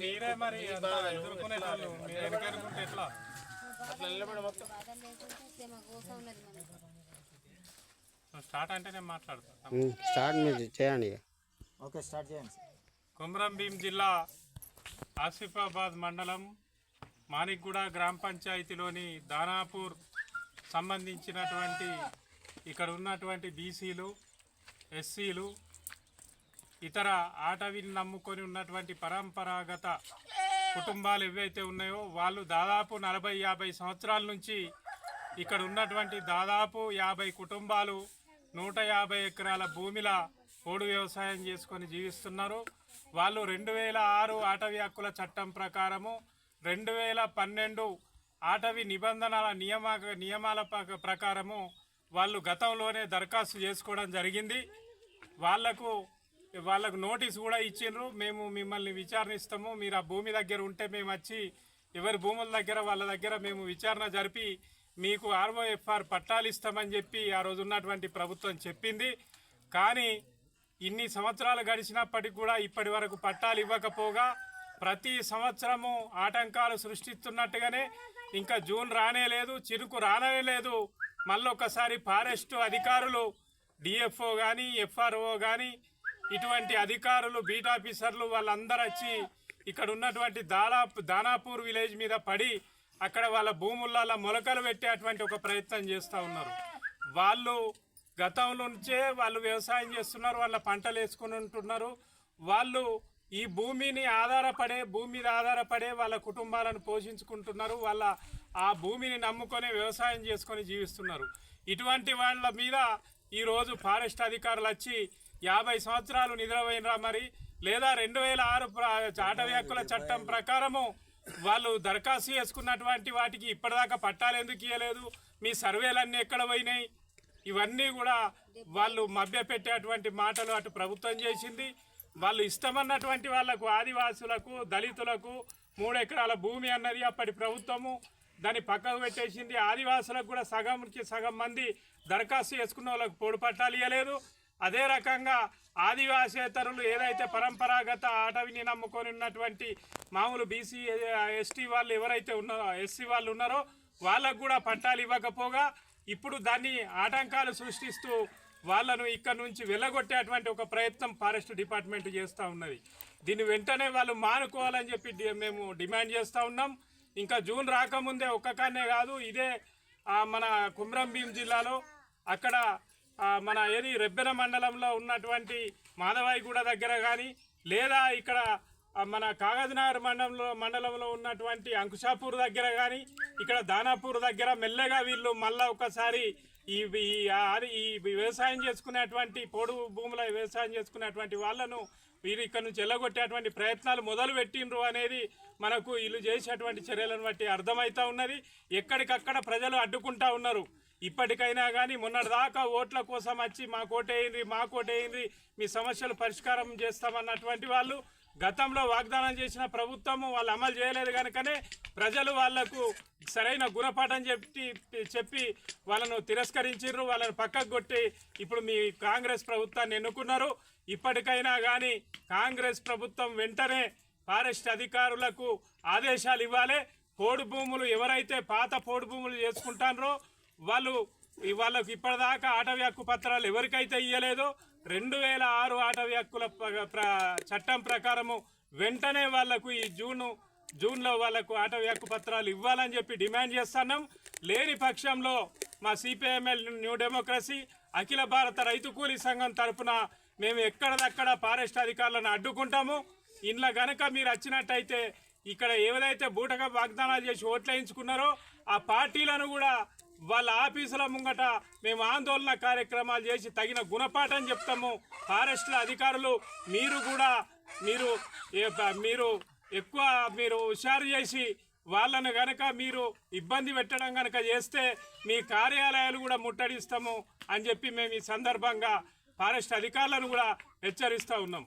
మీరే మరి ఎదుర్కొనేటోళ్ళు మీరు ఎదుర్కొంటే ఎట్లా అట్లా నిలబడి మొత్తం స్టార్ట్ అంటే నేను మాట్లాడతాను. స్టార్ట్ మీరు చేయండి. ఓకే, స్టార్ట్ చేయండి. కొమరంభీం జిల్లా ఆసిఫాబాద్ మండలం మాణిక్గూడ గ్రామ పంచాయతీలోని దానాపూర్ సంబంధించినటువంటి ఇక్కడ ఉన్నటువంటి బీసీలు, ఎస్సీలు, ఇతర ఆటవిని నమ్ముకొని ఉన్నటువంటి పరంపరాగత కుటుంబాలు ఏవైతే ఉన్నాయో వాళ్ళు దాదాపు 40-50 సంవత్సరాల నుంచి ఇక్కడ ఉన్నటువంటి దాదాపు 50 కుటుంబాలు 150 ఎకరాల భూమిల పోడు వ్యవసాయం చేసుకొని జీవిస్తున్నారు. వాళ్ళు 2006 అటవీ హక్కుల చట్టం ప్రకారము 2012 అటవీ నిబంధనల నియమాల ప్రకారము వాళ్ళు గతంలోనే దరఖాస్తు చేసుకోవడం జరిగింది. వాళ్ళకు నోటీస్ కూడా ఇచ్చిండ్రు. మేము మిమ్మల్ని విచారణిస్తాము, మీరు ఆ భూమి దగ్గర ఉంటే మేము వచ్చి ఎవరి భూముల దగ్గర వాళ్ళ దగ్గర మేము విచారణ జరిపి మీకు ROFR పట్టాలు ఇస్తామని చెప్పి ఆ రోజు ఉన్నటువంటి ప్రభుత్వం చెప్పింది. కానీ ఇన్ని సంవత్సరాలు గడిచినప్పటికి కూడా ఇప్పటి వరకు పట్టాలు ఇవ్వకపోగా ప్రతి సంవత్సరము ఆటంకాలు సృష్టిస్తున్నట్టుగానే ఇంకా జూన్ రానే లేదు, చిరుకు రానే లేదు. మళ్ళొకసారి ఫారెస్ట్ అధికారులు DFO కానీ FRO కానీ ఇటువంటి అధికారులు బీట్ ఆఫీసర్లు వాళ్ళందరూ వచ్చి ఇక్కడ ఉన్నటువంటి దానాపూర్ విలేజ్ మీద పడి అక్కడ వాళ్ళ భూములలో మొలకలు పెట్టేటువంటి ఒక ప్రయత్నం చేస్తూ ఉన్నారు. వాళ్ళు గతంలో నుంచే వాళ్ళు వ్యవసాయం చేస్తున్నారు, వాళ్ళ పంటలు వేసుకుని ఉంటున్నారు. వాళ్ళు ఈ భూమి మీద ఆధారపడే వాళ్ళ కుటుంబాలను పోషించుకుంటున్నారు. వాళ్ళ ఆ భూమిని నమ్ముకొని వ్యవసాయం చేసుకొని జీవిస్తున్నారు. ఇటువంటి వాళ్ళ మీద ఈరోజు ఫారెస్ట్ అధికారులు వచ్చి 50 సంవత్సరాలు నిద్రపోయినరా మరి, లేదా 2006 అటవీ హక్కుల చట్టం ప్రకారము వాళ్ళు దరఖాస్తు చేసుకున్నటువంటి వాటికి ఇప్పటిదాకా పట్టాలు ఎందుకు ఇవ్వలేదు, మీ సర్వేలన్నీ ఎక్కడ పోయినాయి, ఇవన్నీ కూడా వాళ్ళు మభ్యపెట్టేటువంటి మాటలు అటు ప్రభుత్వం చేసింది. వాళ్ళు ఇష్టమన్నటువంటి వాళ్లకు ఆదివాసులకు, దళితులకు 3 ఎకరాల భూమి అన్నది అప్పటి ప్రభుత్వము దాన్ని పక్కకు పెట్టేసింది. ఆదివాసులకు కూడా సగం మంది దరఖాస్తు చేసుకున్న వాళ్ళకు పొడి పట్టాలు ఇవ్వలేదు. అదే రకంగా ఆదివాసేతరులు ఏదైతే పరంపరాగత అటవీని నమ్ముకొని ఉన్నటువంటి మామూలు బీసీ ఎస్టీ వాళ్ళు ఎవరైతే ఉన్నారో, ఎస్సీ వాళ్ళు ఉన్నారో వాళ్ళకు కూడా పట్టాలు ఇవ్వకపోగా ఇప్పుడు దాన్ని ఆటంకాలు సృష్టిస్తూ వాళ్ళను ఇక్కడ నుంచి వెళ్ళగొట్టేటువంటి ఒక ప్రయత్నం ఫారెస్ట్ డిపార్ట్మెంట్ చేస్తూ ఉన్నది. దీన్ని వెంటనే వాళ్ళు మానుకోవాలని చెప్పి మేము డిమాండ్ చేస్తూ ఉన్నాం. ఇంకా జూన్ రాకముందే ఒక్కకానే కాదు, ఇదే మన కొమరంభీం జిల్లాలో అక్కడ మన రెబ్బెన మండలంలో ఉన్నటువంటి మాధవాయిగూడ దగ్గర కానీ, లేదా ఇక్కడ మన కాగజ్నగర్ మండలంలో ఉన్నటువంటి అంకుషాపూర్ దగ్గర కానీ, ఇక్కడ దానాపూర్ దగ్గర మెల్లగా వీళ్ళు మళ్ళా ఒకసారి ఈ వ్యవసాయం చేసుకునేటువంటి పొడు భూముల వ్యవసాయం చేసుకునేటువంటి వాళ్ళను వీరు ఇక్కడ నుంచి వెళ్ళగొట్టేటువంటి ప్రయత్నాలు మొదలు పెట్టిండ్రు అనేది మనకు వీళ్ళు చేసేటువంటి చర్యలను బట్టి అర్థమవుతూ ఉన్నది. ఎక్కడికక్కడ ప్రజలు అడ్డుకుంటా ఉన్నారు. ఇప్పటికైనా కానీ మొన్నటిదాకా ఓట్ల కోసం వచ్చి మా కోటేయండి మీ సమస్యలు పరిష్కారం చేస్తామన్నటువంటి వాళ్ళు గతంలో వాగ్దానం చేసిన ప్రభుత్వము వాళ్ళు అమలు చేయలేదు కనుకనే ప్రజలు వాళ్లకు సరైన గుణపాఠం చెప్పి వాళ్ళను తిరస్కరించారు, వాళ్ళని పక్కకు కొట్టి ఇప్పుడు మీ కాంగ్రెస్ ప్రభుత్వాన్ని ఎన్నుకున్నారు. ఇప్పటికైనా కానీ కాంగ్రెస్ ప్రభుత్వం వెంటనే ఫారెస్ట్ అధికారులకు ఆదేశాలు ఇవ్వాలి. పోడు భూములు ఎవరైతే పాత పోడు భూములు చేసుకుంటారో వాళ్ళకు ఇప్పటిదాకా అటవీ హక్కు పత్రాలు ఎవరికైతే ఇవ్వలేదో 2006 అటవీ హక్కుల చట్టం ప్రకారము వెంటనే వాళ్లకు ఈ జూన్లో వాళ్లకు అటవీ హక్కు పత్రాలు ఇవ్వాలని చెప్పి డిమాండ్ చేస్తున్నాం. లేని పక్షంలో మా CPIML న్యూ డెమోక్రసీ అఖిల భారత రైతు కూలీ సంఘం తరఫున మేము ఎక్కడదక్కడ ఫారెస్ట్ అధికారులను అడ్డుకుంటాము. ఇంట్లో గనక మీరు వచ్చినట్టయితే ఇక్కడ ఏదైతే బూటక వాగ్దానాలు చేసి ఓట్లేయించుకున్నారో ఆ పార్టీలను కూడా వాళ్ళ ఆఫీసుల ముంగట మేము ఆందోళన కార్యక్రమాలు చేసి తగిన గుణపాఠం చెప్తాము. ఫారెస్ట్ల అధికారులు మీరు ఎక్కువ హుషారు చేసి వాళ్ళను గనక మీరు ఇబ్బంది పెట్టడం గనక చేస్తే మీ కార్యాలయాలు కూడా ముట్టడిస్తాము అని చెప్పి మేము ఈ సందర్భంగా ఫారెస్ట్ అధికారులను కూడా హెచ్చరిస్తూ ఉన్నాం.